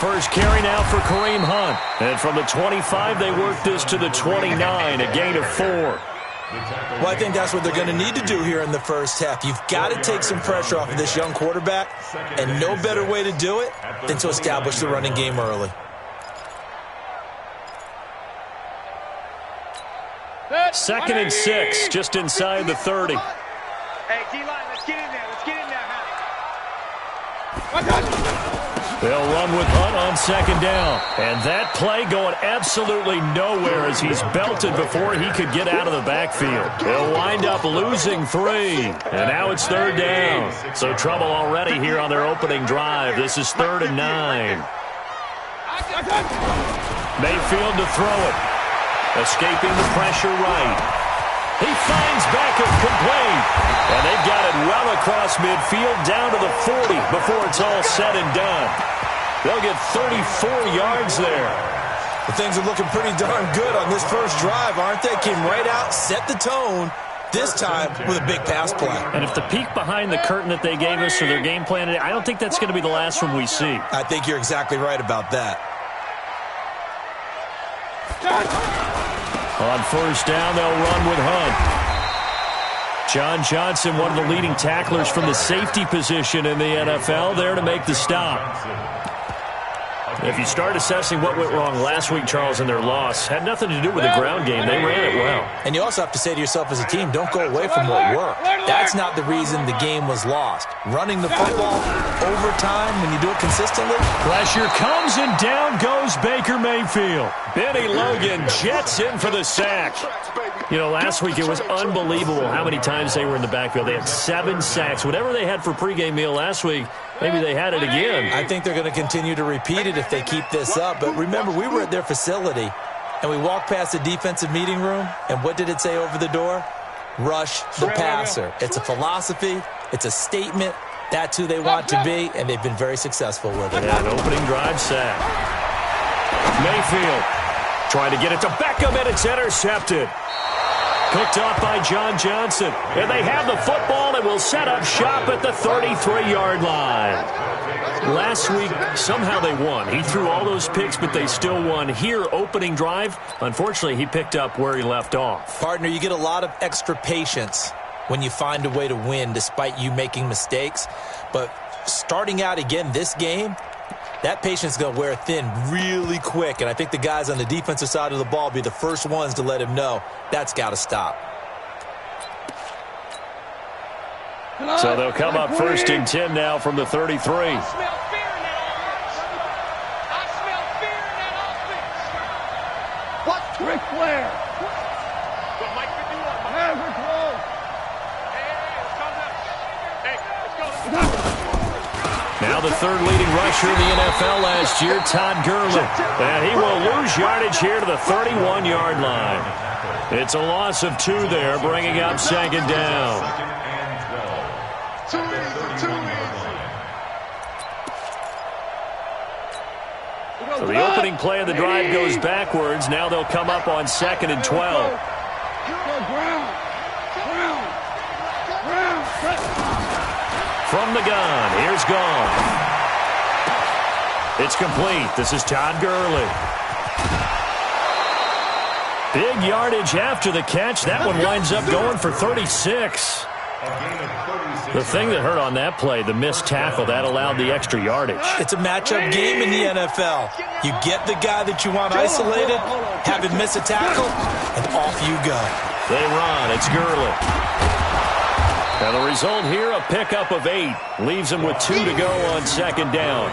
first carry now for Kareem Hunt. And from the 25, they work this to the 29, a gain of 4. Well, I think that's what they're going to need to do here in the first half. You've got to take some pressure off of this young quarterback, and no better way to do it than to establish the running game early. Second and 6, just inside the 30. Hey, D-line, let's get in there. Let's get in there, They'll run with Hunt on second down. And that play going absolutely nowhere as he's belted before he could get out of the backfield. He'll wind up losing 3. And now it's third down. So trouble already here on their opening drive. This is 3rd and 9. Mayfield to throw it. Escaping the pressure right. He finds Beckham complete. And they've got it well across midfield down to the 40 before it's all said and done. They'll get 34 yards there. Well, things are looking pretty darn good on this first drive, aren't they? Came right out, set the tone, this time with a big pass play. And if the peek behind the curtain that they gave us for their game plan, I don't think that's going to be the last one we see. I think you're exactly right about that. On first down, they'll run with Hunt. John Johnson, one of the leading tacklers from the safety position in the NFL, there to make the stop. If you start assessing what went wrong last week, Charles, in their loss, had nothing to do with the ground game. They ran it well. And you also have to say to yourself as a team, don't go away from what worked. That's not the reason the game was lost. Running the football over time, when you do it consistently. Pressure comes and down goes Baker Mayfield. Benny Logan jets in for the sack. You know, last week it was unbelievable how many times they were in the backfield. They had 7 sacks. Whatever they had for pregame meal last week, maybe they had it again. I think they're going to continue to repeat it if they keep this up. But remember, we were at their facility, and we walked past the defensive meeting room, and what did it say over the door? Rush the passer. It's a philosophy. It's a statement. That's who they want to be, and they've been very successful with it. Yeah, an opening drive sack. Mayfield trying to get it to Beckham, and it's intercepted. Picked off by John Johnson. And they have the football and will set up shop at the 33-yard line. Last week, somehow they won. He threw all those picks, but they still won. Here, opening drive, unfortunately, he picked up where he left off. Partner, you get a lot of extra patience when you find a way to win despite you making mistakes. But starting out again this game, that patience is going to wear thin really quick, and I think the guys on the defensive side of the ball will be the first ones to let him know that's got to stop. So they'll come up 1st and 10 now from the 33. I smell fear in that offense. What's Ric Flair? What Mike 51? Yeah, we're close. Hey, let's go. Now the 3rd leading rusher in the NFL last year, Todd Gurley. And he will lose yardage here to the 31-yard line. It's a loss of 2 there, bringing up 2nd down. So the opening play of the drive goes backwards. Now they'll come up on 2nd and 12. From the gun, here's Gone. It's complete. This is Todd Gurley. Big yardage after the catch. That one winds up going for 36. The thing that hurt on that play, the missed tackle, that allowed the extra yardage. It's a matchup game in the NFL. You get the guy that you want isolated, have him miss a tackle, and off you go. They run. It's Gurley. And the result here, a pickup of 8. Leaves him with 2 to go on 2nd down.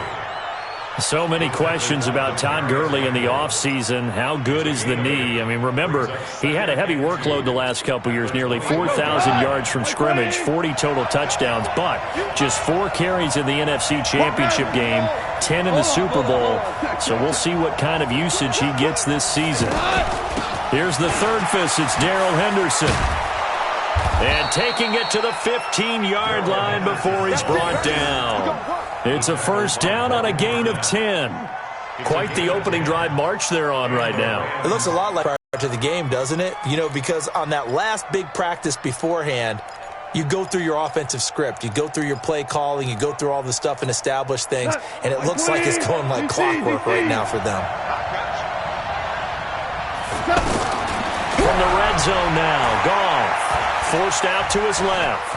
So many questions about Todd Gurley in the offseason. How good is the knee? I mean, remember, he had a heavy workload the last couple years, nearly 4,000 yards from scrimmage, 40 total touchdowns, but just 4 carries in the NFC Championship game, 10 in the Super Bowl. So we'll see what kind of usage he gets this season. Here's the third fist. It's Darrell Henderson. And taking it to the 15-yard line before he's brought down. It's a first down on a gain of 10. Quite the opening drive march they're on right now. It looks a lot like prior to the game, doesn't it? You know, because on that last big practice beforehand, You go through your offensive script. You go through your play calling. You go through all the stuff and establish things, and it looks like it's going like clockwork right now for them. From the red zone now, Goff forced out to his left.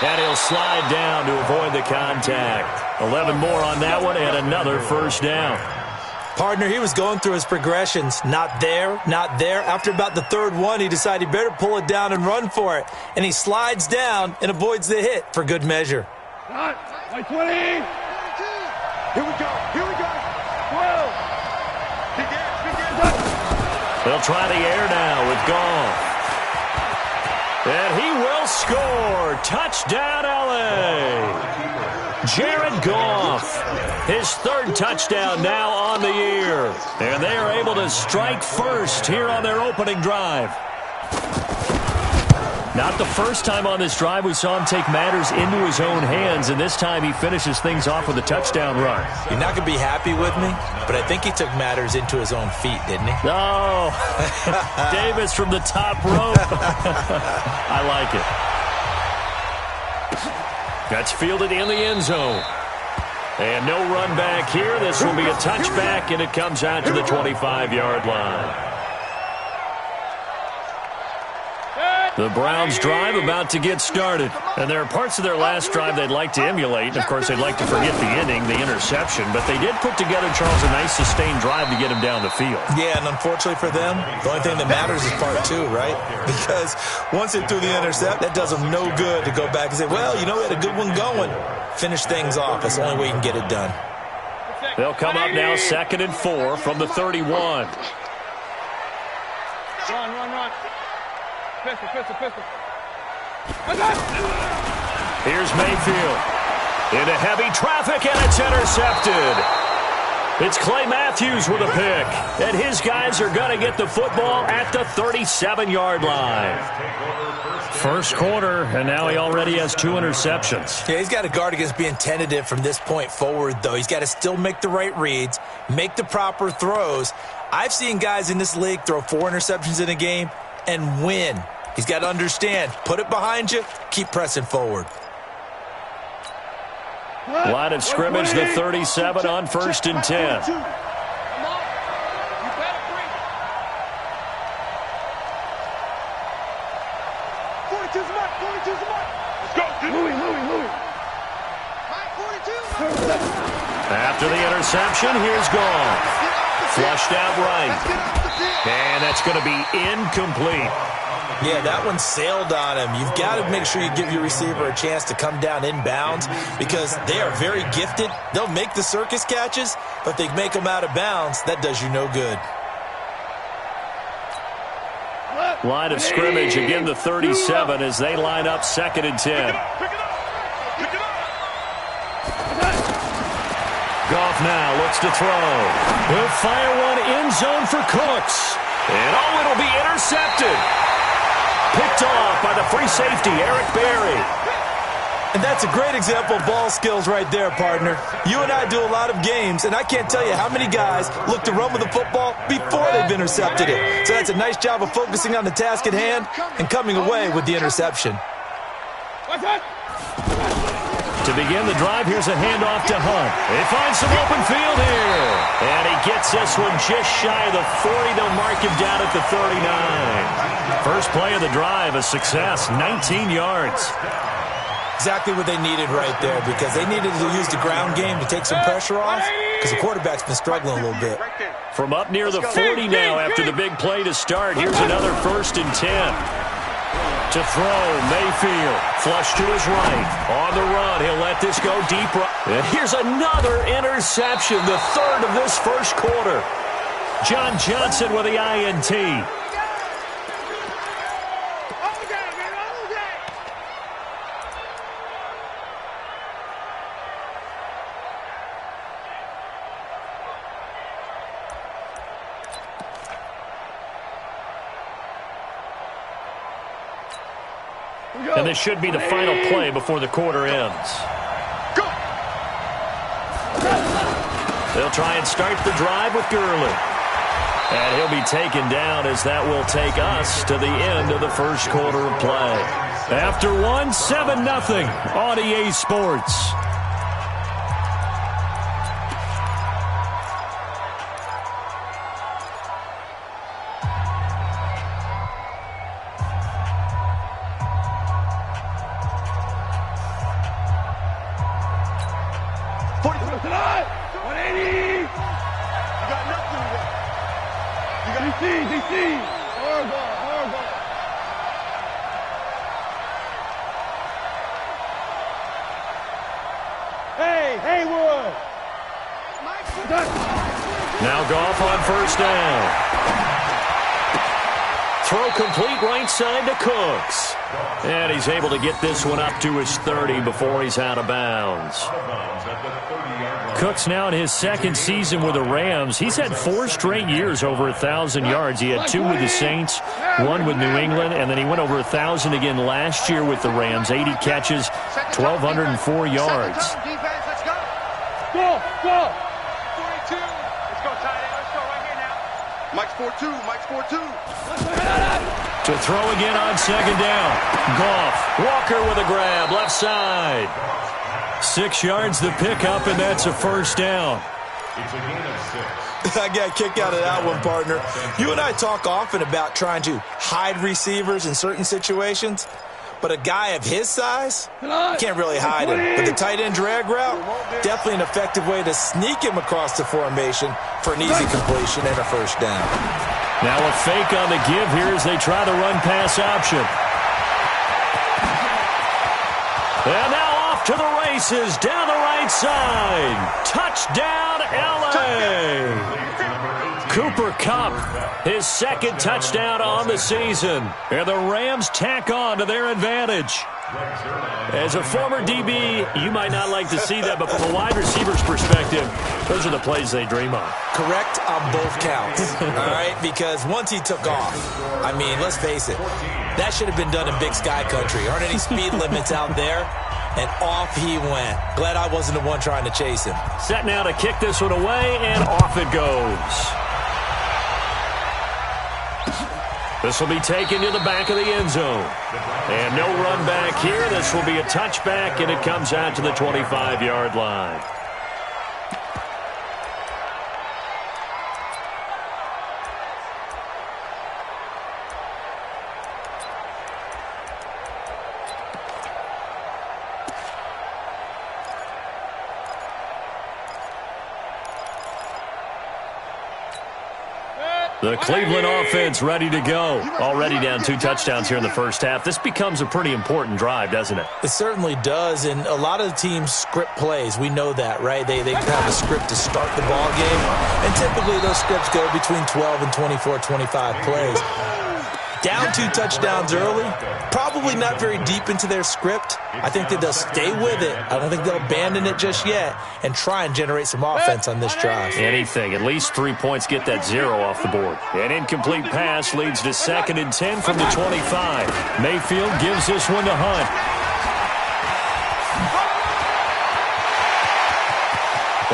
And he'll slide down to avoid the contact. 11 more on that one and another first down. Partner, he was going through his progressions. Not there, not there. After about the third one, he decided he better pull it down and run for it. And he slides down and avoids the hit for good measure. Like 20. Here we go. Here we go. 12. They'll try the air now with Goff. And he will score. Touchdown, L.A. Jared Goff, his third touchdown now on the year. And they are able to strike first here on their opening drive. Not the first time on this drive we saw him take matters into his own hands, and this time he finishes things off with a touchdown run. You're not going to be happy with me, but I think he took matters into his own feet, didn't he? Oh, Davis from the top rope. I like it. That's fielded in the end zone. And no run back here. This will be a touchback, and it comes out to the 25-yard line. The Browns drive about to get started. And there are parts of their last drive they'd like to emulate. And, of course, they'd like to forget the ending, the interception. But they did put together, Charles, a nice sustained drive to get him down the field. Yeah, and unfortunately for them, the only thing that matters is part two, right? Because once they threw the intercept, that does them no good to go back and say, well, you know, we had a good one going. Finish things off. That's the only way you can get it done. They'll come up now 2nd and 4 from the 31. Run. Pistol. Here's Mayfield. Into heavy traffic, and it's intercepted. It's Clay Matthews with a pick. And his guys are going to get the football at the 37-yard line. First quarter, and now he already has 2 interceptions. Yeah, he's got to guard against being tentative from this point forward, though. He's got to still make the right reads, make the proper throws. I've seen guys in this league throw 4 interceptions in a game and win. He's got to understand, put it behind you, keep pressing forward. Line of scrimmage, the 37 on 1st and 10. After the interception, here's Goff. Flushed out right. And that's going to be incomplete. Yeah, that one sailed on him. You've got to make sure you give your receiver a chance to come down inbounds because they are very gifted. They'll make the circus catches, but if they make them out of bounds, that does you no good. Line of scrimmage, again the 37 as they line up 2nd and 10. Goff now looks to throw. He'll fire one end zone for Cooks. And it'll be intercepted. Picked off by the free safety, Eric Berry. And that's a great example of ball skills right there, partner. You and I do a lot of games, and I can't tell you how many guys look to run with the football before they've intercepted it. So that's a nice job of focusing on the task at hand and coming away with the interception. To begin the drive, here's a handoff to Hunt. They find some open field here. And he gets this one just shy of the 40. They'll mark him down at the 39. First play of the drive, a success, 19 yards. Exactly what they needed right there because they needed to use the ground game to take some pressure off because the quarterback's been struggling a little bit. From up near the 40 now after the big play to start, here's another 1st and 10. To throw, Mayfield, flush to his right. On the run, he'll let this go deep right. And here's another interception, the 3rd of this first quarter. John Johnson with the INT. And this should be the final play before the quarter ends. They'll try and start the drive with Gurley. And he'll be taken down as that will take us to the end of the first quarter of play. After one, 7-0 on EA Sports. Now Goff on first down. Throw complete right side to Cooks. And he's able to get this one up to his 30 before he's out of bounds. Cooks now in his second season with the Rams. He's had 4 straight years over 1,000 yards. He had 2 with the Saints, 1 with New England, and then he went over 1,000 again last year with the Rams. 80 catches, 1,204 yards. Go! 42. Let's go, tight end. Let's go right here now. Mike's 4-2. Mike's 4-2. To throw again on second down. Goff. Walker with a grab. Left side. 6 yards the pickup, and that's a first down. It's a gain of 6. I got a kick out of that one, partner. You and I talk often about trying to hide receivers in certain situations. But a guy of his size, can't really hide him. But the tight end drag route, definitely an effective way to sneak him across the formation for an easy completion and a first down. Now a fake on the give here as they try the run-pass option. And now off to the races, down the right side. Touchdown, L.A. Cooper Kupp, his second touchdown on the season. And the Rams tack on to their advantage. As a former DB, you might not like to see that, but from a wide receiver's perspective, those are the plays they dream of. Correct on both counts, all right? Because once he took off, I mean, let's face it, that should have been done in Big Sky Country. Aren't any speed limits out there? And off he went. Glad I wasn't the one trying to chase him. Set now to kick this one away, and off it goes. This will be taken to the back of the end zone. And no run back here. This will be a touchback, and it comes out to the 25-yard line. The Cleveland offense ready to go. Already down 2 touchdowns here in the first half. This becomes a pretty important drive, doesn't it? It certainly does, and a lot of the teams script plays. We know that, right? They have a script to start the ball game, and typically those scripts go between 12 and 24, 25 plays. Down 2 touchdowns early, probably not very deep into their script. I think that they'll stay with it. I don't think they'll abandon it just yet and try and generate some offense on this drive. Anything. At least 3 points get that 0 off the board. An incomplete pass leads to 2nd and 10 from the 25. Mayfield gives this one to Hunt.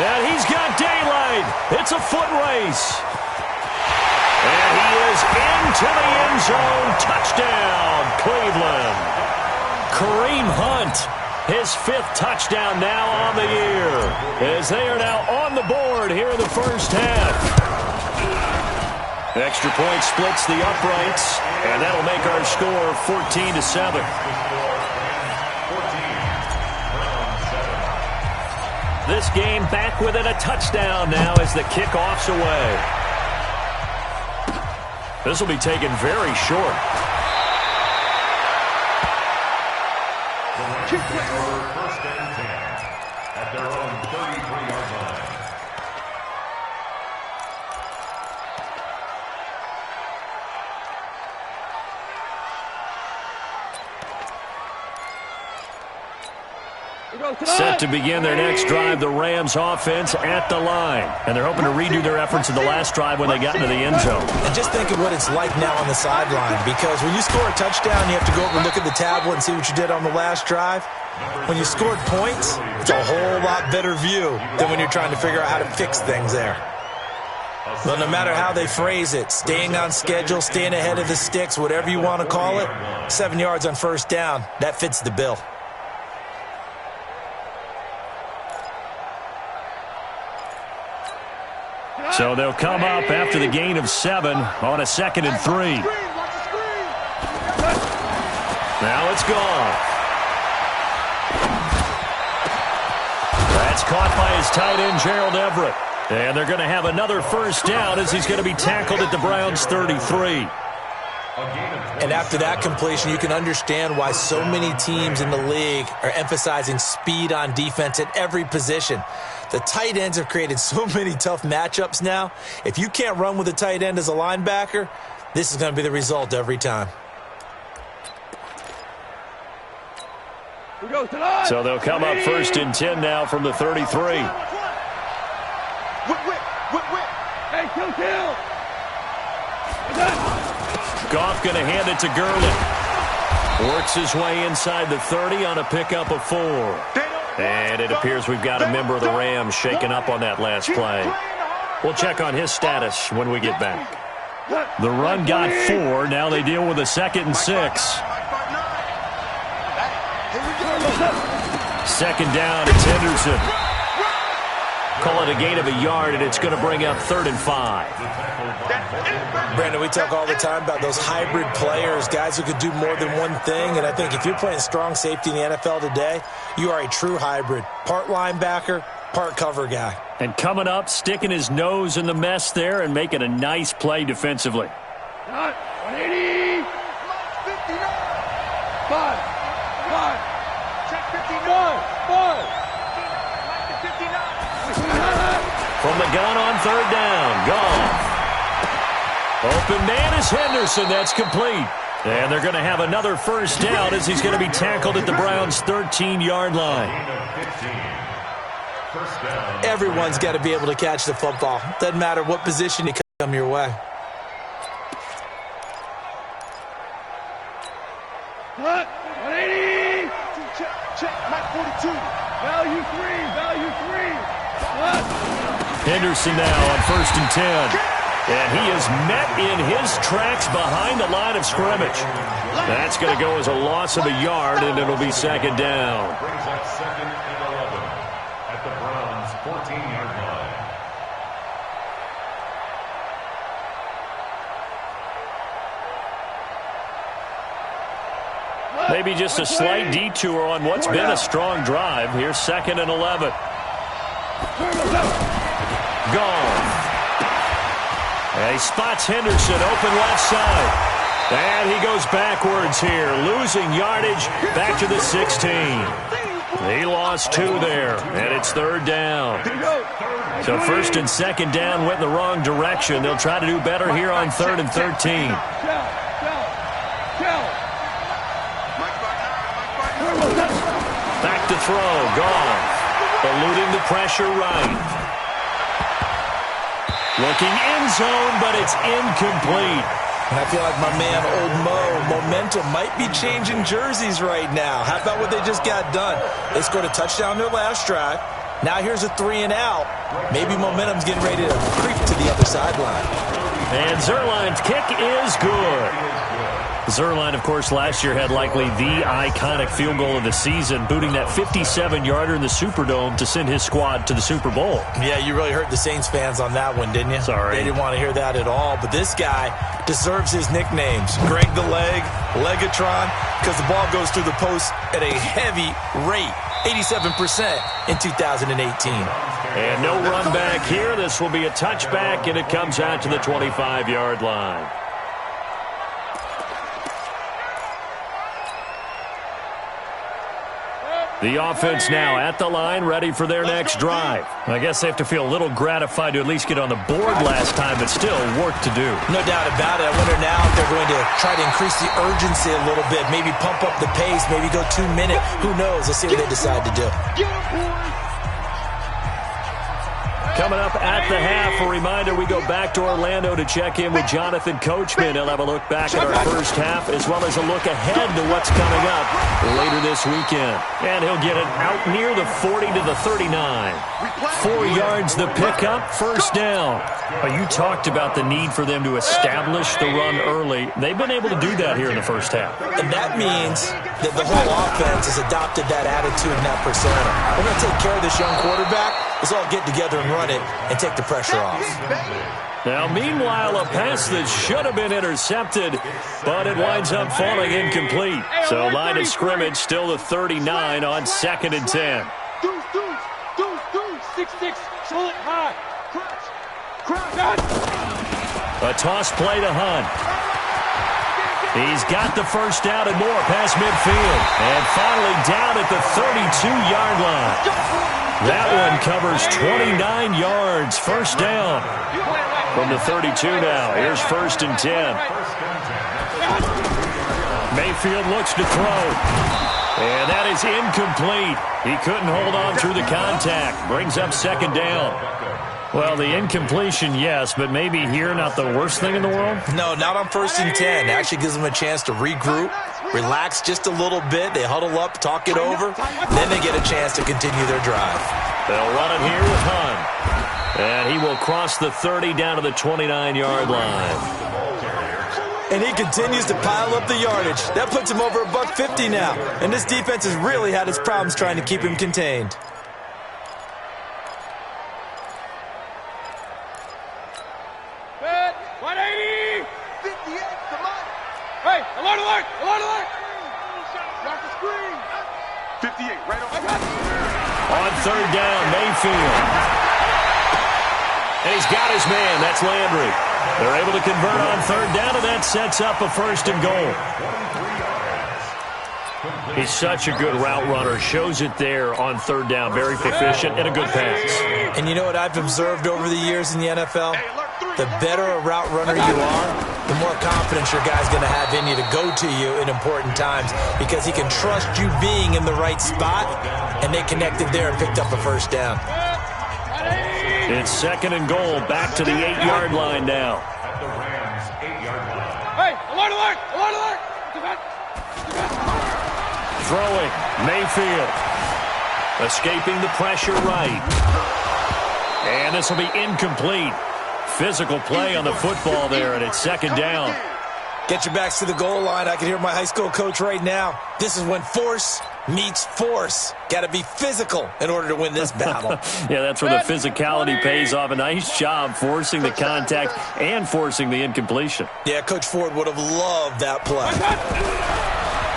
And he's got daylight. It's a foot race. And he is into the end zone. Touchdown, Cleveland. Kareem Hunt, his 5th touchdown now on the year, as they are now on the board here in the first half. The extra point splits the uprights, and that'll make our score 14-7. This game back within a touchdown now as the kickoff's away. This will be taken very short. First and 10 at their own 33-yard line. Set to begin their next drive, the Rams offense at the line. And they're hoping to redo their efforts in the last drive when they got into the end zone. And just think of what it's like now on the sideline, because when you score a touchdown, you have to go over and look at the tablet and see what you did on the last drive. When you scored points, it's a whole lot better view than when you're trying to figure out how to fix things there. Well, no matter how they phrase it, staying on schedule, staying ahead of the sticks, whatever you want to call it, 7 yards on first down, that fits the bill. So they'll come up after the gain of 7 on a 2nd and 3. Now it's gone. That's caught by his tight end, Gerald Everett. And they're going to have another first down as he's going to be tackled at the Browns' 33. And after that completion, you can understand why so many teams in the league are emphasizing speed on defense at every position. The tight ends have created so many tough matchups now. If you can't run with a tight end as a linebacker, this is going to be the result every time. So they'll come up 1st and 10 now from the 33. Goff going to hand it to Gurley. Works his way inside the 30 on a pickup of 4. And it appears we've got a member of the Rams shaken up on that last play. We'll check on his status when we get back. The run got 4. Now they deal with a 2nd and 6. 2nd down, it's Henderson. Call it a gain of a yard, and it's going to bring up 3rd and 5. Brandon, we talk all the time about those hybrid players, guys who could do more than one thing. And I think if you're playing strong safety in the NFL today, you are a true hybrid. Part linebacker, part cover guy. And coming up, sticking his nose in the mess there and making a nice play defensively. 180. 5. Check 59. 5. From the gun on 3rd down. Goff. Open man is Henderson. That's complete. And they're going to have another first down as he's going to be tackled at the Browns' 13-yard line. Everyone's got to be able to catch the football. Doesn't matter what position you come your way. What? 180. Check. Mike 42. Value 3. What? Henderson now on 1st and 10. And he is met in his tracks behind the line of scrimmage. That's going to go as a loss of a yard, and it'll be 2nd down. Brings up 2nd and 11 at the Browns' 14-yard line. Maybe just a slight detour on what's been a strong drive. Here's 2nd and 11. Gone. And he spots Henderson open left side. And he goes backwards here, losing yardage back to the 16. He lost 2 there, and it's 3rd down. So 1st and 2nd down went in the wrong direction. They'll try to do better here on 3rd and 13. Back to throw, Goff. Eluding the pressure right. Looking end zone, but it's incomplete. And I feel like my man, Old Mo, momentum might be changing jerseys right now. How about what they just got done? They scored a touchdown their last drive. Now here's a 3 and out. Maybe momentum's getting ready to creep to the other sideline. And Zerline's kick is good. Zerline, of course, last year had likely the iconic field goal of the season, booting that 57-yarder in the Superdome to send his squad to the Super Bowl. Yeah, you really hurt the Saints fans on that one, didn't you? Sorry. They didn't want to hear that at all. But this guy deserves his nicknames. Greg the Leg, Legatron, because the ball goes through the post at a heavy rate, 87% in 2018. And no run back here. This will be a touchback, and it comes out to the 25-yard line. The offense now at the line, ready for their next drive. I guess they have to feel a little gratified to at least get on the board last time, but still work to do. No doubt about it. I wonder now if they're going to try to increase the urgency a little bit, maybe pump up the pace, maybe go 2 minutes. Who knows? Let's see what they decide to do. Coming up at the half, a reminder, we go back to Orlando to check in with Jonathan Coachman. He'll have a look back at our first half as well as a look ahead to what's coming up later this weekend. And he'll get it out near the 40 to the 39. 4 yards the pickup, first down. You talked about the need for them to establish the run early. They've been able to do that here in the first half. And that means that the whole offense has adopted that attitude and that persona. We're going to take care of this young quarterback. Let's all get together and run it and take the pressure off. Now, meanwhile, a pass that should have been intercepted, but it winds up falling incomplete. So line of scrimmage still the 39 on 2nd and 10. Deuce, 6-6, pull it high. A toss play to Hunt. He's got the first down and more past midfield. And finally down at the 32-yard line. That one covers 29 yards. First down from the 32 now. Here's 1st and 10. Mayfield looks to throw. And that is incomplete. He couldn't hold on through the contact. Brings up 2nd down. Well, the incompletion, yes, but maybe here not the worst thing in the world? No, not on 1st and 10. It actually gives them a chance to regroup, relax just a little bit. They huddle up, talk it over. Then they get a chance to continue their drive. They'll run it here with Hunt. And he will cross the 30 down to the 29-yard line. And he continues to pile up the yardage. That puts him over $150 now. And this defense has really had its problems trying to keep him contained. Hey, alert, alert, alert, alert! Drop the screen. 58, right on. On 3rd down, Mayfield. And he's got his man. That's Landry. They're able to convert on 3rd down, and that sets up a 1st and goal. He's such a good route runner. Shows it there on 3rd down. Very proficient and a good pass. And you know what I've observed over the years in the NFL? The better a route runner you are, the more confidence your guy's going to have in you to go to you in important times because he can trust you being in the right spot, and they connected there and picked up a 1st down. It's 2nd and goal, back to the 8-yard line now. Hey, alert, alert, alert, alert! Throwing, Mayfield. Escaping the pressure right. And this will be incomplete. Physical play on the football there, and it's 2nd down. Get your backs to the goal line. I can hear my high school coach right now. This is when force meets force. Got to be physical in order to win this battle. Yeah, that's where the physicality pays off. A nice job forcing the contact and forcing the incompletion. Yeah, Coach Ford would have loved that play.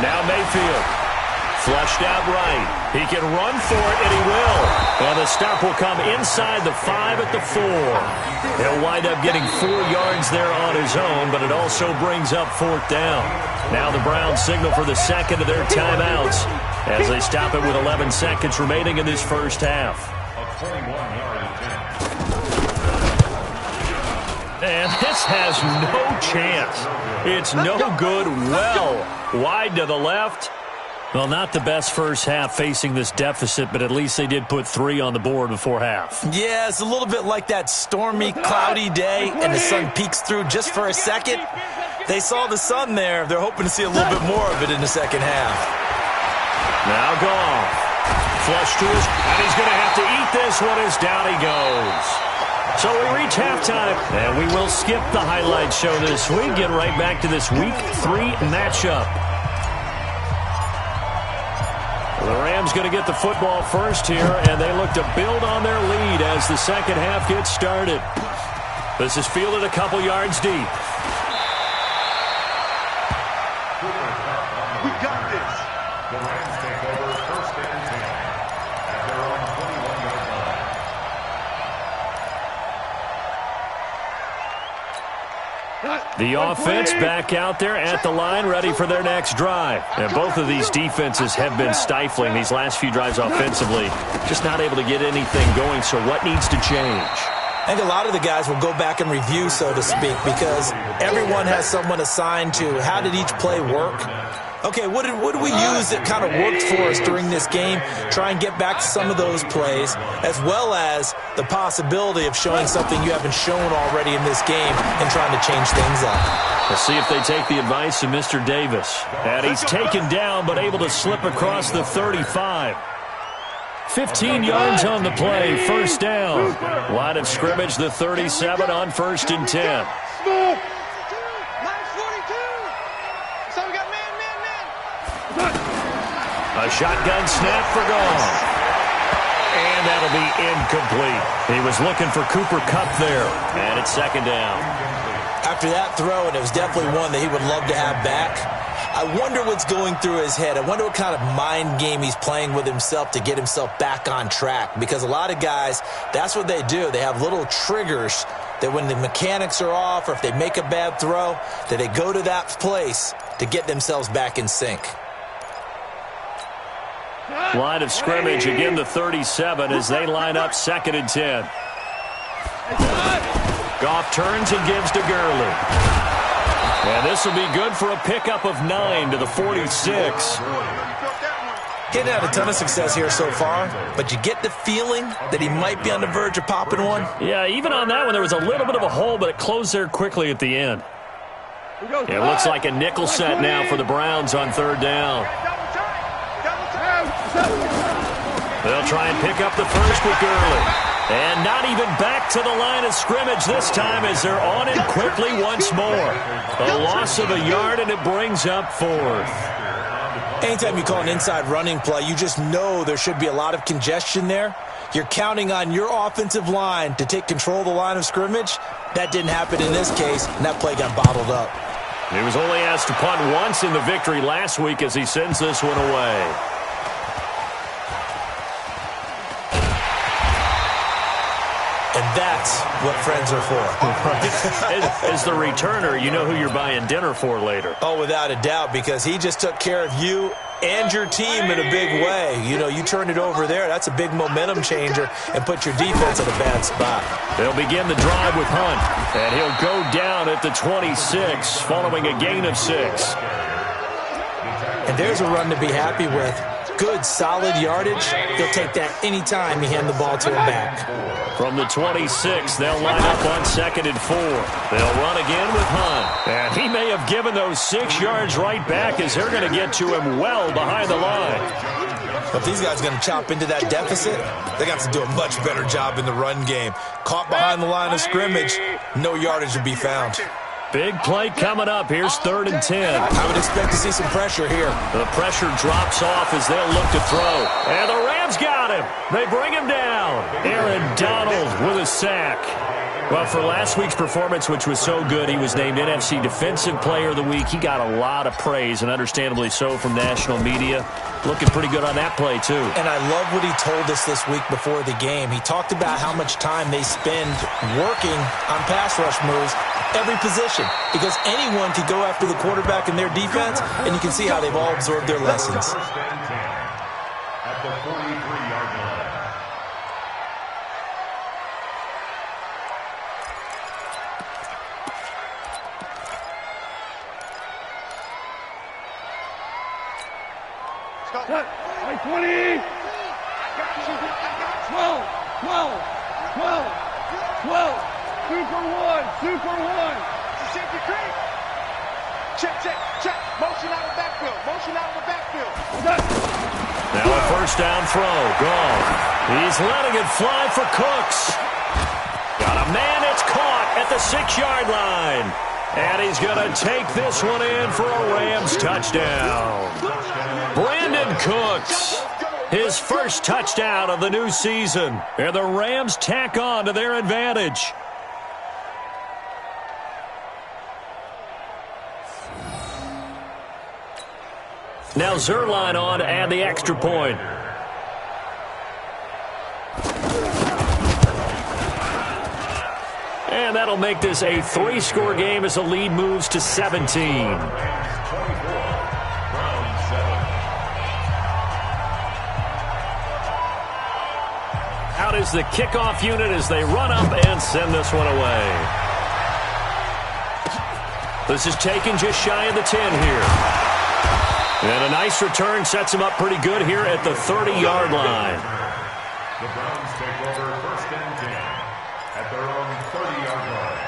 Now Mayfield. Flushed out right. He can run for it, and he will. And the stop will come inside the 5 at the 4. He'll wind up getting 4 yards there on his own, but it also brings up 4th down. Now the Browns signal for the 2nd of their timeouts as they stop it with 11 seconds remaining in this first half. And this has no chance. It's no good. Well, wide to the left. Well, not the best first half facing this deficit, but at least they did put 3 on the board before half. Yeah, it's a little bit like that stormy, cloudy day, and the sun peeks through just for a second. They saw the sun there. They're hoping to see a little bit more of it in the second half. Now Goff. Flush to his, and he's going to have to eat this one as down he goes. So we reach halftime, and we will skip the highlight show this week. Get right back to this Week 3 matchup. The Rams going to get the football first here, and they look to build on their lead as the second half gets started. This is fielded a couple yards deep. We got this. The Rams take over 1st and 10 at their own 21-yard line. The offense back out there at the line, ready for their next drive. And both of these defenses have been stifling these last few drives offensively. Just not able to get anything going, so what needs to change? I think a lot of the guys will go back and review, so to speak, because everyone has someone assigned to how did each play work. Okay, what did we use that kind of worked for us during this game? Try and get back to some of those plays, as well as the possibility of showing something you haven't shown already in this game and trying to change things up. Let's see if they take the advice of Mr. Davis. And he's taken down, but able to slip across the 35. 15 yards on the play, first down. Line of scrimmage, the 37 on 1st and 10. A shotgun snap for gone. And that'll be incomplete. He was looking for Cooper Kupp there. And it's 2nd down. After that throw, and it was definitely one that he would love to have back, I wonder what's going through his head. I wonder what kind of mind game he's playing with himself to get himself back on track. Because a lot of guys, that's what they do. They have little triggers that when the mechanics are off or if they make a bad throw, that they go to that place to get themselves back in sync. Line of scrimmage, again the 37 as they line up 2nd and 10. Goff turns and gives to Gurley. And this will be good for a pickup of 9 to the 46. Getting out a ton of success here so far, but you get the feeling that he might be on the verge of popping one. Yeah, even on that one, there was a little bit of a hole, but it closed there quickly at the end. It looks like a nickel set now for the Browns on 3rd down. They'll try and pick up the first with Gurley. And not even back to the line of scrimmage this time as they're on it quickly once more. A loss of a yard, and it brings up 4th. Anytime you call an inside running play, you just know there should be a lot of congestion there. You're counting on your offensive line to take control of the line of scrimmage. That didn't happen in this case, and that play got bottled up. He was only asked to punt once in the victory last week as he sends this one away. And that's what friends are for. As the returner, you know who you're buying dinner for later. Oh, without a doubt, because he just took care of you and your team in a big way. You know, you turn it over there, that's a big momentum changer and put your defense in a bad spot. They'll begin the drive with Hunt, and he'll go down at the 26 following a gain of 6. And there's a run to be happy with. Good, solid yardage. He'll take that anytime you hand the ball to him back. From the 26, they'll line up on 2nd and 4. They'll run again with Hunt. And he may have given those 6 yards right back as they're going to get to him well behind the line. But if these guys are going to chop into that deficit, they got to do a much better job in the run game. Caught behind the line of scrimmage, no yardage to be found. Big play coming up. Here's 3rd and 10. I would expect to see some pressure here. The pressure drops off as they'll look to throw. And the Rams got him. They bring him down. Aaron Donald with a sack. Well, for last week's performance, which was so good, he was named NFC Defensive Player of the Week. He got a lot of praise, and understandably so, from national media. Looking pretty good on that play, too. And I love what he told us this week before the game. He talked about how much time they spend working on pass rush moves, every position, because anyone can go after the quarterback in their defense, and you can see how they've all absorbed their lessons. At the 43-yard line. Cut. 20. 12. 12. 12. Super one. Super one. Safety creep. Check. Motion out of the backfield. Now a 1st down throw. Gone. He's letting it fly for Cooks. Got a man. It's caught at the 6-yard line. And he's going to take this one in for a Rams touchdown. Brandon Cooks, his first touchdown of the new season. And the Rams tack on to their advantage. Now Zerline on to add the extra point. And that'll make this a 3-score game as the lead moves to 17. Out is the kickoff unit as they run up and send this one away. This is taken just shy of the 10 here. And a nice return sets him up pretty good here at the 30-yard line. The Browns take over 1st and 10 at their own 30-yard line.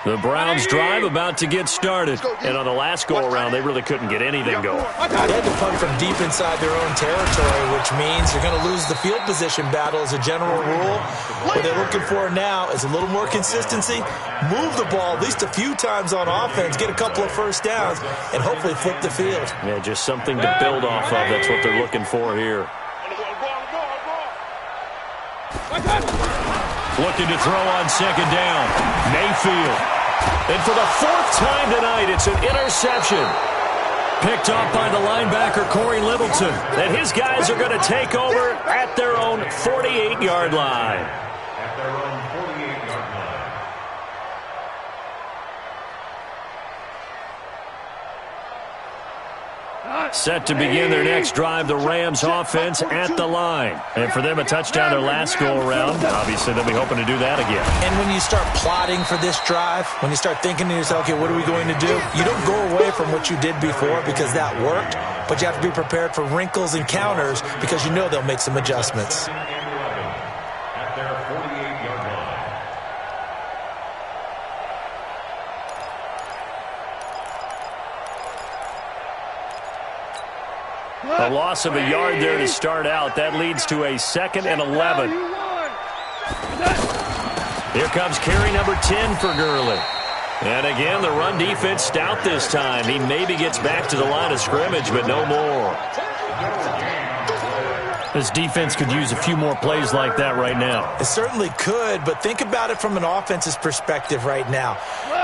The Browns drive about to get started. And on the last go-around, they really couldn't get anything going. They had to punt from deep inside their own territory, which means you're going to lose the field position battle as a general rule. What they're looking for now is a little more consistency, move the ball at least a few times on offense, get a couple of first downs, and hopefully flip the field. Yeah, just something to build off of. That's what they're looking for here. Looking to throw on second down. Mayfield. And for the fourth time tonight, it's an interception. Picked off by the linebacker, Corey Littleton. And his guys are going to take over at their own 48-yard line. At their own 48-yard line. Set to begin their next drive, the Rams offense at the line. And for them, a touchdown their last go-around. Obviously, they'll be hoping to do that again. And when you start plotting for this drive, when you start thinking to yourself, okay, what are we going to do? You don't go away from what you did before because that worked, but you have to be prepared for wrinkles and counters because you know they'll make some adjustments. At their 48-yard line. A loss of a yard there to start out. That leads to a 2nd and 11. Here comes carry number 10 for Gurley. And again, the run defense stout this time. He maybe gets back to the line of scrimmage, but no more. This defense could use a few more plays like that right now. It certainly could, but think about it from an offense's perspective right now.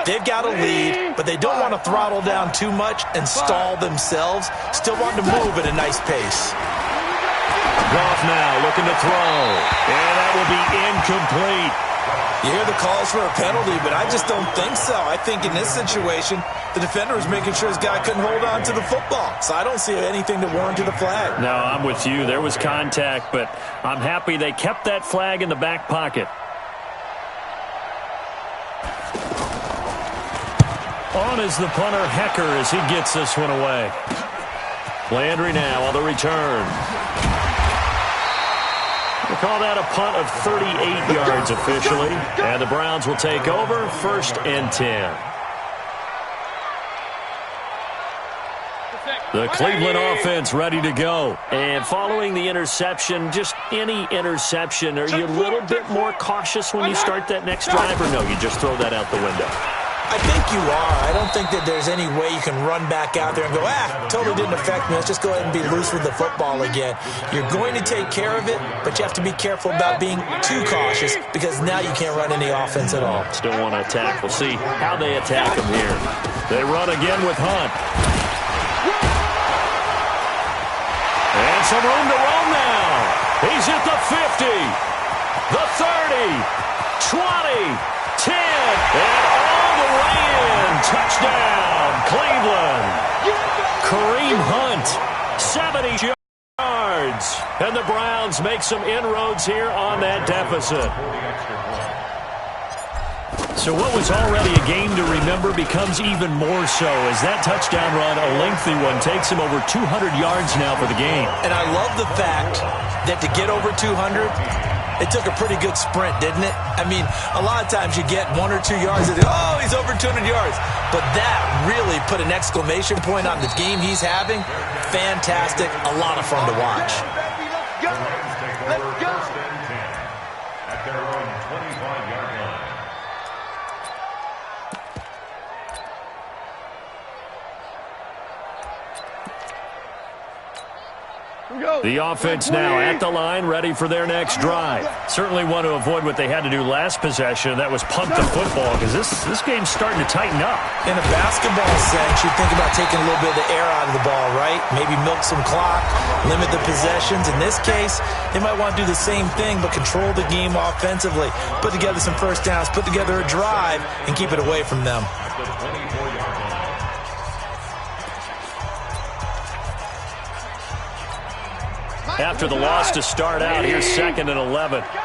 They've got a lead, but they don't want to throttle down too much and stall themselves. Still want to move at a nice pace. Goff now looking to throw. And that will be incomplete. You hear the calls for a penalty, but I just don't think so. I think in this situation, the defender was making sure his guy couldn't hold on to the football. So I don't see anything to warrant a flag. No, I'm with you. There was contact, but I'm happy they kept that flag in the back pocket. On is the punter, Hecker, as he gets this one away. Landry now on the return. We'll call that a punt of 38 yards officially. And the Browns will take over 1st and 10. The Cleveland offense ready to go. And following the interception, just any interception, are you a little bit more cautious when you start that next drive, or no, you just throw that out the window? I think you are. I don't think that there's any way you can run back out there and go, totally didn't affect me. Let's just go ahead and be loose with the football again. You're going to take care of it, but you have to be careful about being too cautious because now you can't run any offense at all. Still want to attack. We'll see how they attack him here. They run again with Hunt. And some room to roam now. He's at the 50, the 30, 20, 10, and all the way in. Touchdown, Cleveland. Kareem Hunt, 70 yards. And the Browns make some inroads here on that deficit. So what was already a game to remember becomes even more so as that touchdown run, a lengthy one, takes him over 200 yards now for the game. And I love the fact that to get over 200, it took a pretty good sprint, didn't it? I mean, a lot of times you get 1 or 2 yards and he's over 200 yards. But that really put an exclamation point on the game he's having. Fantastic. A lot of fun to watch. Let's go. 1st and 10 at their own 25-yard line. The offense now at the line, ready for their next drive. Certainly want to avoid what they had to do last possession. That was punt the football because this game's starting to tighten up. In a basketball sense, you think about taking a little bit of the air out of the ball, right? Maybe milk some clock, limit the possessions. In this case, they might want to do the same thing but control the game offensively. Put together some first downs, put together a drive, and keep it away from them. After the loss to start out, here's 2nd and 11. Out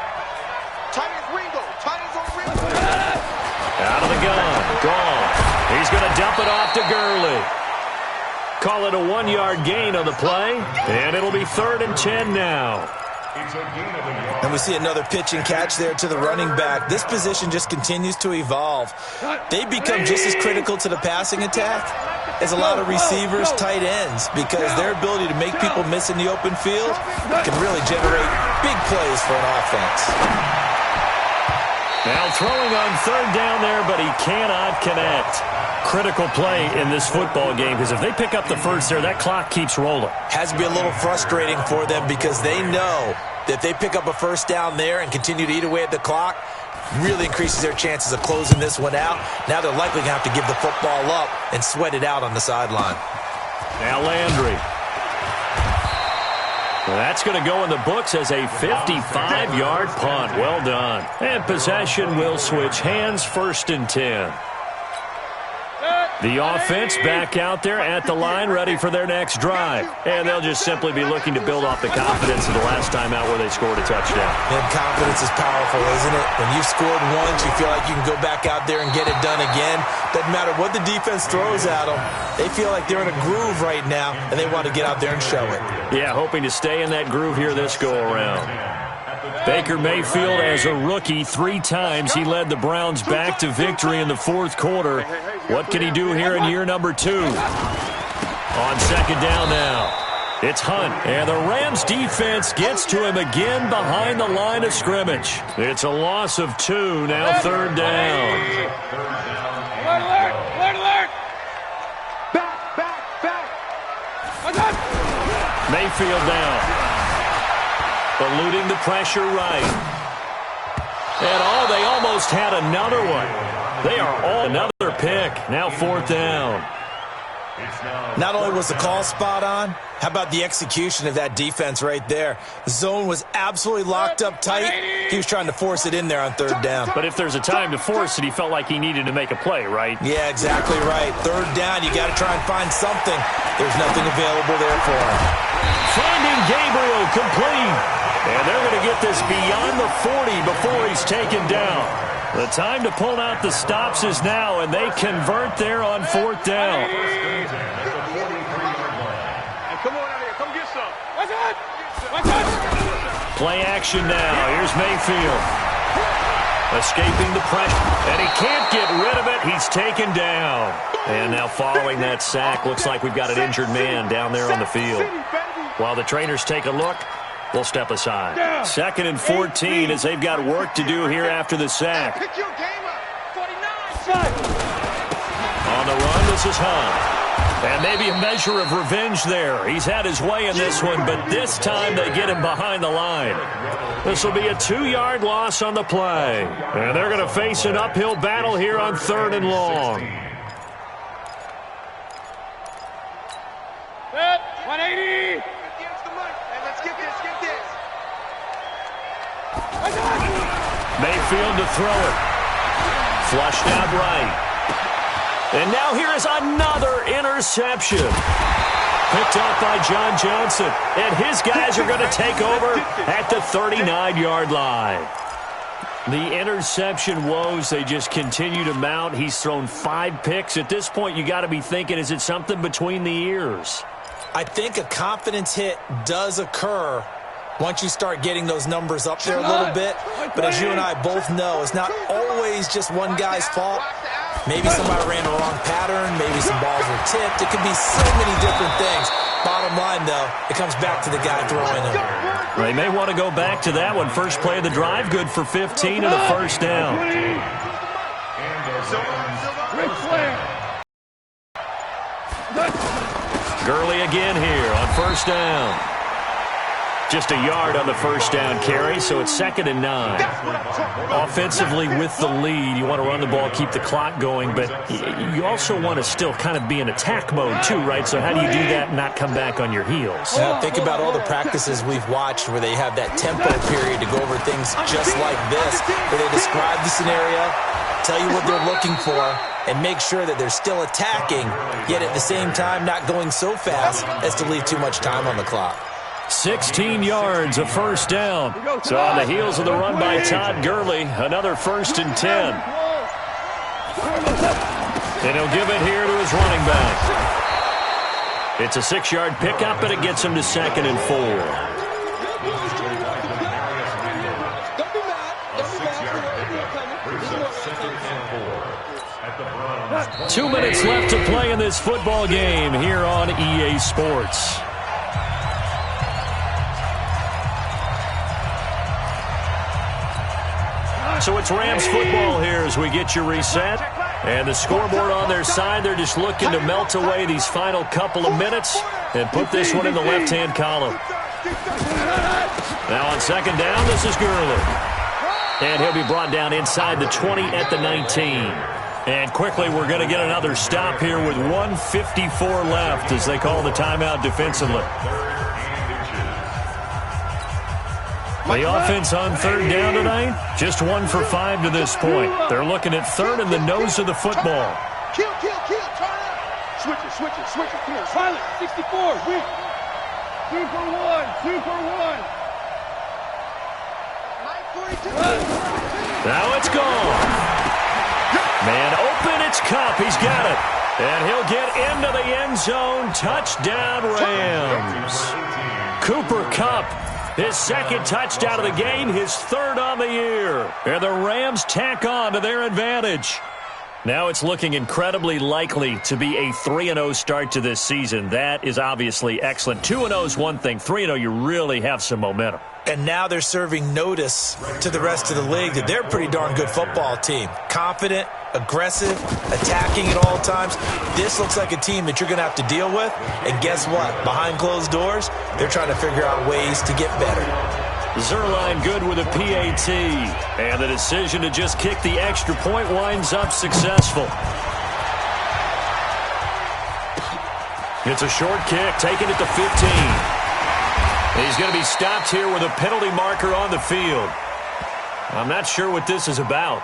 of the gun, gone. He's going to dump it off to Gurley. Call it a 1-yard gain on the play, and it'll be 3rd and 10 now. It's a gain of a yard. And we see another pitch and catch there to the running back. This position just continues to evolve. They become just as critical to the passing attack as a lot of receivers, tight ends, because their ability to make people miss in the open field can really generate big plays for an offense. Now throwing on third down there, but he cannot connect. Critical play in this football game, because if they pick up the first there, that clock keeps rolling. Has to be a little frustrating for them because they know that if they pick up a first down there and continue to eat away at the clock, really increases their chances of closing this one out. Now they're likely going to have to give the football up and sweat it out on the sideline. Now Landry. Well, that's going to go in the books as a 55-yard punt. Well done. And possession will switch hands, 1st and 10. The offense back out there at the line, ready for their next drive. And they'll just simply be looking to build off the confidence of the last time out where they scored a touchdown. And confidence is powerful, isn't it? When you've scored once, you feel like you can go back out there and get it done again. Doesn't matter what the defense throws at them. They feel like they're in a groove right now, and they want to get out there and show it. Yeah, hoping to stay in that groove here this go-around. Baker Mayfield, as a rookie, 3 times he led the Browns back to victory in the 4th quarter. What can he do here in year number 2? On 2nd down now, it's Hunt. And the Rams defense gets to him again behind the line of scrimmage. It's a loss of 2, now 3rd down. Alert, alert! Back! Mayfield down. Eluding the pressure right. And they almost had another one. They are all another pick. Now 4th down. Not only was the call spot on, how about the execution of that defense right there? The zone was absolutely locked up tight. He was trying to force it in there on 3rd down. But if there's a time to force it, he felt like he needed to make a play, right? Yeah, exactly right. 3rd down, you got to try and find something. There's nothing available there for him. Finding Gabriel complete. And they're going to get this beyond the 40 before he's taken down. The time to pull out the stops is now, and they convert there on 4th down. Hey, come on out here. Come get some. Watch out. Play action now. Here's Mayfield. Escaping the pressure. And he can't get rid of it. He's taken down. And now following that sack, looks like we've got an injured man down there on the field. While the trainers take a look, we'll step aside. 2nd and 14 as they've got work to do here after the sack. Pick your game up. 49. On the run, this is Hunt. And maybe a measure of revenge there. He's had his way in this one, but this time they get him behind the line. This will be a 2-yard loss on the play. And they're going to face an uphill battle here on 3rd and long. 180. Mayfield to throw it. Flushed out right. And now here is another interception. Picked up by John Johnson. And his guys are going to take over at the 39-yard line. The interception woes, they just continue to mount. He's thrown 5 picks. At this point, you got to be thinking, is it something between the ears? I think a confidence hit does occur once you start getting those numbers up there a little bit. But as you and I both know, it's not always just one guy's fault. Maybe somebody ran the wrong pattern. Maybe some balls were tipped. It could be so many different things. Bottom line, though, it comes back to the guy throwing them. They may want to go back to that one. First play of the drive, good for 15 and a 1st down. Gurley again here on 1st down. Just a yard on the 1st down carry, so it's 2nd and 9. Offensively with the lead, you want to run the ball, keep the clock going, but you also want to still kind of be in attack mode too, right? So how do you do that and not come back on your heels? Yeah, think about all the practices we've watched where they have that tempo period to go over things just like this, where they describe the scenario, tell you what they're looking for, and make sure that they're still attacking, yet at the same time not going so fast as to leave too much time on the clock. 16 yards, a 1st down. So on the heels of the run by Todd Gurley, another 1st and 10. And he'll give it here to his running back. It's a 6-yard pickup, and it gets him to 2nd and 4. 2 minutes left to play in this football game here on EA Sports. So it's Rams football here as we get you reset. And the scoreboard on their side, they're just looking to melt away these final couple of minutes and put this one in the left-hand column. Now on second down, this is Gurley. And he'll be brought down inside the 20 at the 19. And quickly, we're going to get another stop here with 1:54 left as they call the timeout defensively. The offense on third down tonight, just 1 for 5 to this point. They're looking at third in the nose of the football. Kill, turn up. Switch it. Come on, silent. 64, win. 2 for 1. Now it's gone. Man open, it's Kupp. He's got it. And he'll get into the end zone. Touchdown, Rams. Cooper Kupp, his second touchdown of the game, his third on the year. And the Rams tack on to their advantage. Now it's looking incredibly likely to be a 3-0 start to this season. That is obviously excellent. 2-0 is one thing. 3-0, you really have some momentum. And now they're serving notice to the rest of the league that they're a pretty darn good football team. Confident, aggressive, attacking at all times. This looks like a team that you're going to have to deal with. And guess what? Behind closed doors, they're trying to figure out ways to get better. Zerline good with a PAT. And the decision to just kick the extra point winds up successful. It's a short kick, taking it to 15. He's going to be stopped here with a penalty marker on the field. I'm not sure what this is about.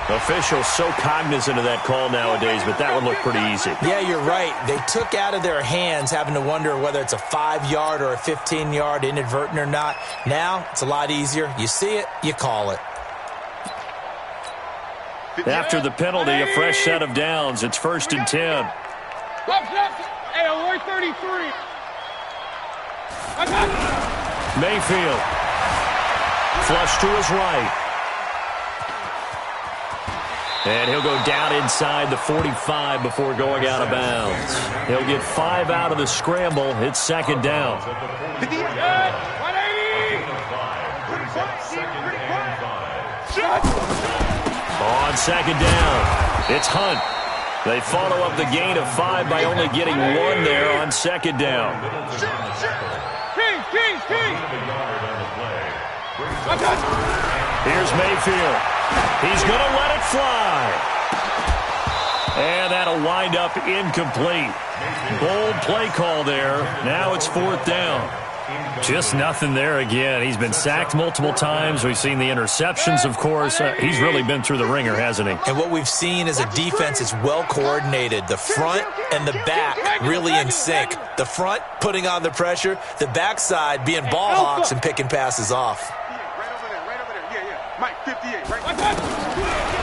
Officials so cognizant of that call nowadays, but that one looked pretty easy. Yeah, you're right. They took out of their hands having to wonder whether it's a 5-yard or a 15-yard, inadvertent or not. Now, it's a lot easier. You see it, you call it. After the penalty, a fresh set of downs. It's 1st and 10. Hey, Lloyd 33. Mayfield. Flush to his right. And he'll go down inside the 45 before going out of bounds. He'll get 5 out of the scramble. It's second down. On second down, it's Hunt. They follow up the gain of 5 by only getting 1 there on second down. Here's Mayfield. He's going to let it fly. And that'll wind up incomplete. Bold play call there. Now it's 4th down. Just nothing there again. He's been sacked multiple times. We've seen the interceptions, of course. He's really been through the ringer, hasn't he? And what we've seen is a defense that's well coordinated. The front and the back really in sync. The front putting on the pressure. The backside being ball hawks and picking passes off. Mike, 58, right?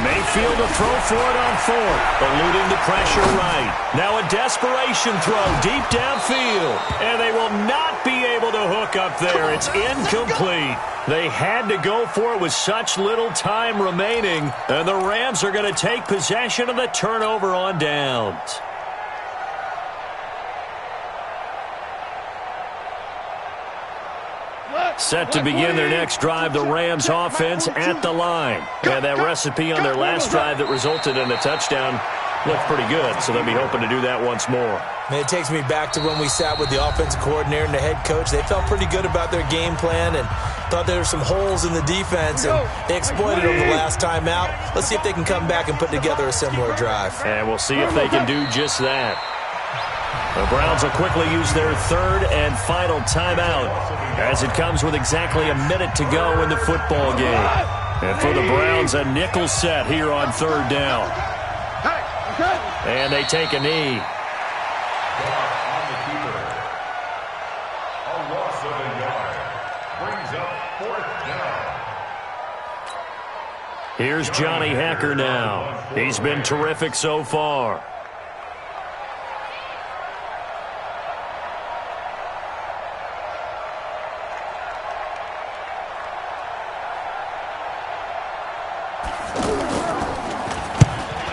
Mayfield to throw for it on 4th, eluding the pressure right. Now a desperation throw deep downfield, and they will not be able to hook up there. It's incomplete. They had to go for it with such little time remaining, and the Rams are going to take possession of the turnover on downs. Set to begin their next drive, the Rams offense at the line. And that recipe on their last drive that resulted in a touchdown looked pretty good, so they'll be hoping to do that once more. And it takes me back to when we sat with the offensive coordinator and the head coach. They felt pretty good about their game plan and thought there were some holes in the defense, and they exploited them the last time out. Let's see if they can come back and put together a similar drive. And we'll see if they can do just that. The Browns will quickly use their 3rd and final timeout as it comes with exactly a minute to go in the football game. And for the Browns, a nickel set here on 3rd down. And they take a knee. Here's Johnny Hekker now. He's been terrific so far.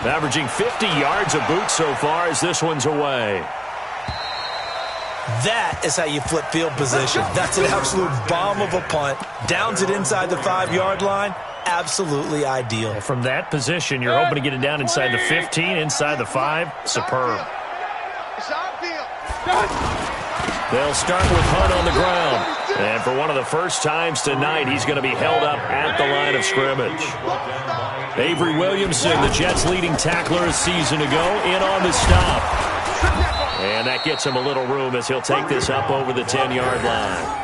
Averaging 50 yards a boot so far as this one's away. That is how you flip field position. That's an absolute bomb of a punt. Downs it inside the 5-yard line. Absolutely ideal. From that position, you're hoping to get it down inside the 15, inside the 5. Superb. They'll start with Hunt on the ground. And for one of the first times tonight, he's going to be held up at the line of scrimmage. Avery Williamson, the Jets' leading tackler a season ago, in on the stop. And that gets him a little room as he'll take this up over the 10-yard line.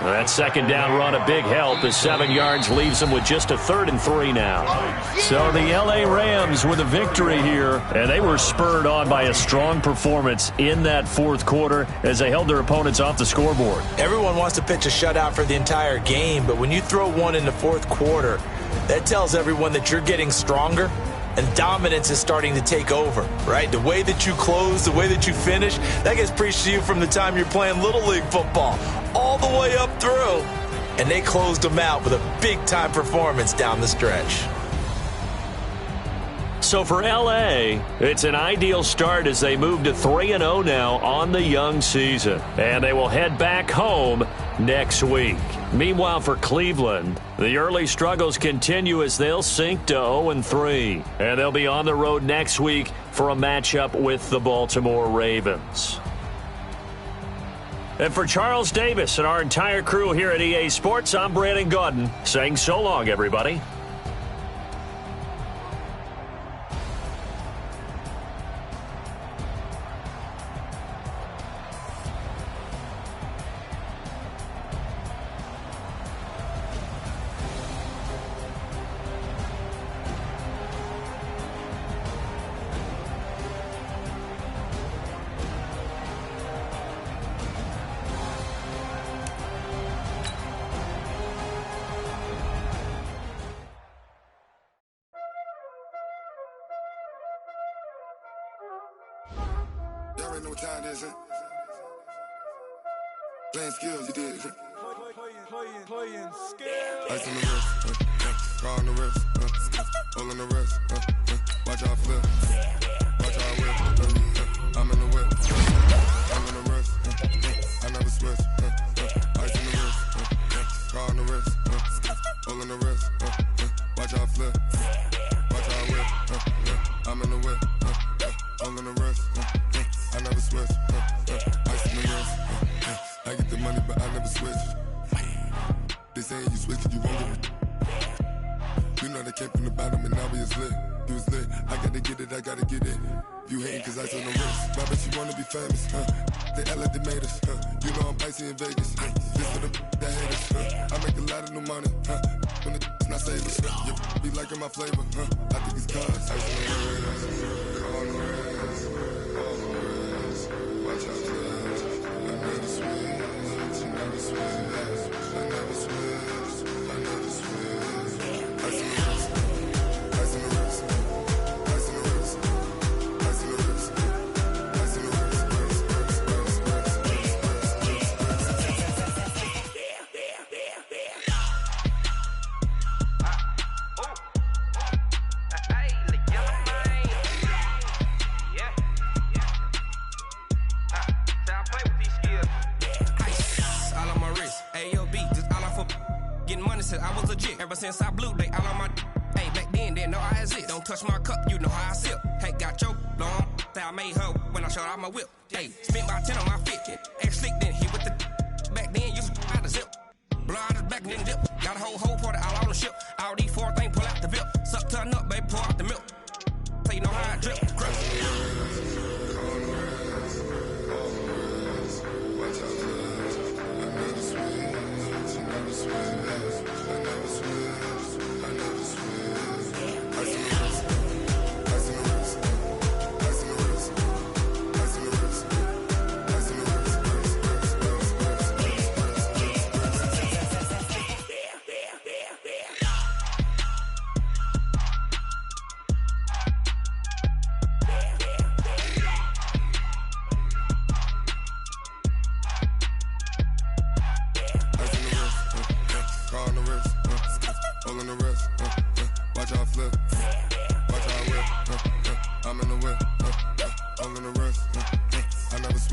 That second down run, a big help. The 7 yards leaves him with just a 3rd and 3 now. So the L.A. Rams with a victory here, and they were spurred on by a strong performance in that fourth quarter as they held their opponents off the scoreboard. Everyone wants to pitch a shutout for the entire game, but when you throw one in the fourth quarter, that tells everyone that you're getting stronger and dominance is starting to take over, right? The way that you close, the way that you finish, that gets preached to you from the time you're playing Little League football all the way up through. And they closed them out with a big-time performance down the stretch. So for L.A., it's an ideal start as they move to 3-0 now on the young season. And they will head back home next week. Meanwhile, for Cleveland, the early struggles continue as they'll sink to 0-3. And they'll be on the road next week for a matchup with the Baltimore Ravens. And for Charles Davis and our entire crew here at EA Sports, I'm Brandon Gaudin saying so long, everybody. Y'all already know what time it is, huh? Playing skills, you did. Playing skills. Ice on the wrist, car on the wrist, hole in the wrist, watch out flip, watch out whip, I'm in the whip, I'm in the wrist, I never switch, ice on the wrist, car on the wrist, hole in the wrist, watch out flip, watch out whip, I'm in the whip, hole in the wrist, I never switch, ice on the wrist, I get the money but I never switch. They saying you switch it, you won't get it. You know they came from the bottom and now we is lit. You was lit, I gotta get it, I gotta get it. You hating cause I on the wrist. But I bet you wanna be famous, They act like they made us, You know I'm icy in Vegas, This for the that hate us, I make a lot of new money, When it's not savers, You be liking my flavor, I think it's cause ice on the wrist, on the wrist, on the wrist. Watch out, please. I never switch, I never switch. I never switch, I never switch. Ice in the wrist, ice in the wrist, ice in the wrist, ice in the wrist, ice in the wrist, I was legit. Ever since I blew, they all on my hey, back then, didn't know I exist. Don't touch my cup, you know how I sip. Hey, got your long, I made her when I showed out my whip. Hey, spent about 10 on my fit. Ex-slick, then hit with the back then, used to out the zip. Blow out his back, then dip. Got a whole party all on the ship. All these 4 things, pull out the VIP. Suck, turn up, baby, pour out the milk. So you know how I drip.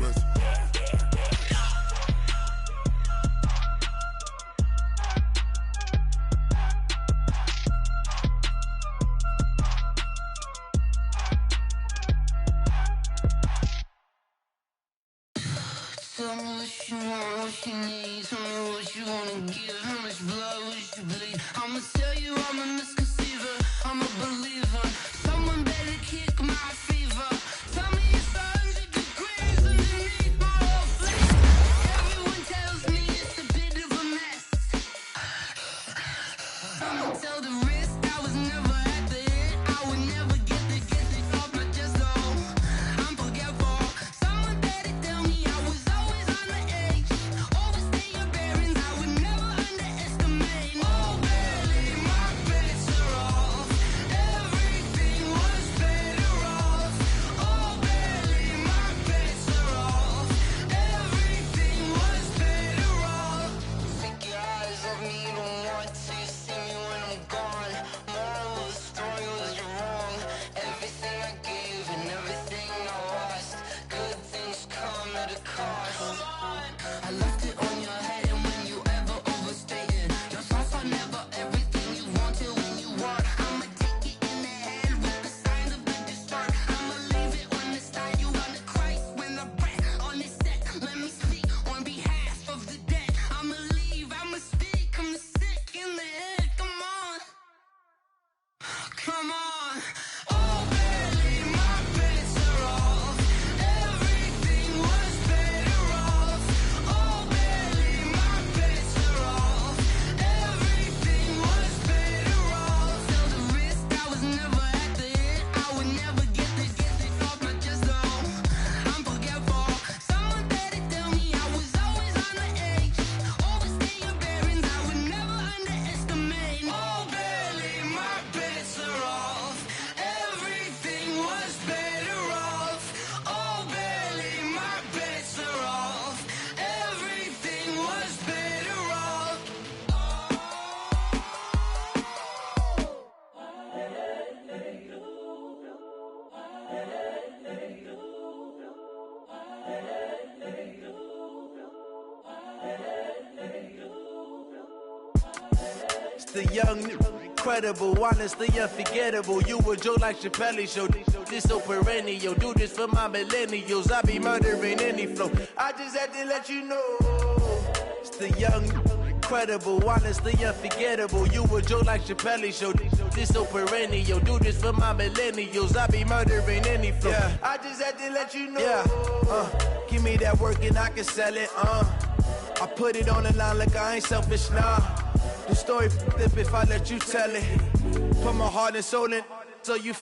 blessing. Tell me what you want, what you need. Tell me what you wanna give. How much blood would you bleed? I'ma tell you I'm a misconceiver. I'm a believer. Someone better kick my fever. Tell me it's 100 degrees underneath my whole flesh. Everyone tells me it's a bit of a mess. Someone tell the wrist I was never at the hit. I would never get it off my chest. Oh, I'm forgetful. Someone better tell me I was always on the edge. Overstay your bearings, I would never underestimate. Oh, barely, my bets are off. Everything was better off. Oh, barely, my bets are off. Everything was better off. Take your eyes off me, you don't want to see me when I'm gone. Moral of the story was you're wrong. Everything I gave and everything I lost. Good things come at a cost. I left it on your head, and when you ever overstay it, your thoughts are never everything you wanted when you want. I'ma take it in the head with the signs of the distort. I'ma leave it on the side. You want to Christ when the breath on this set. Let me speak on behalf of the dead. I'ma leave, I'ma speak. I'm the sick in the head. Come on, come on. Oh, barely, my bets are off. Everything was better off. Oh, barely, my bets are off. Everything was better off. Tell the wrist I was never at the hit. I would never get it off my chest. Oh, I'm forgetful. Someone better tell me I was always on the edge. Overstay your bearings, I would never underestimate. Oh, barely, my bets are off. Everything was better off. Oh, barely, my bets are off. Everything was better off. It's the young, incredible, honestly unforgettable. You a Joe like Chappelle show. This so perennial. Do this for my millennials. I be murdering any flow. I just had to let you know. It's the young, incredible, honestly unforgettable. You a Joe like Chappelle show. This so perennial. Do this for my millennials. I be murdering any flow. Yeah. I just had to let you know. Yeah. Give me that work and I can sell it. I put it on the line like I ain't selfish, nah. The story flip if I let you tell it. Put my heart and soul in, so you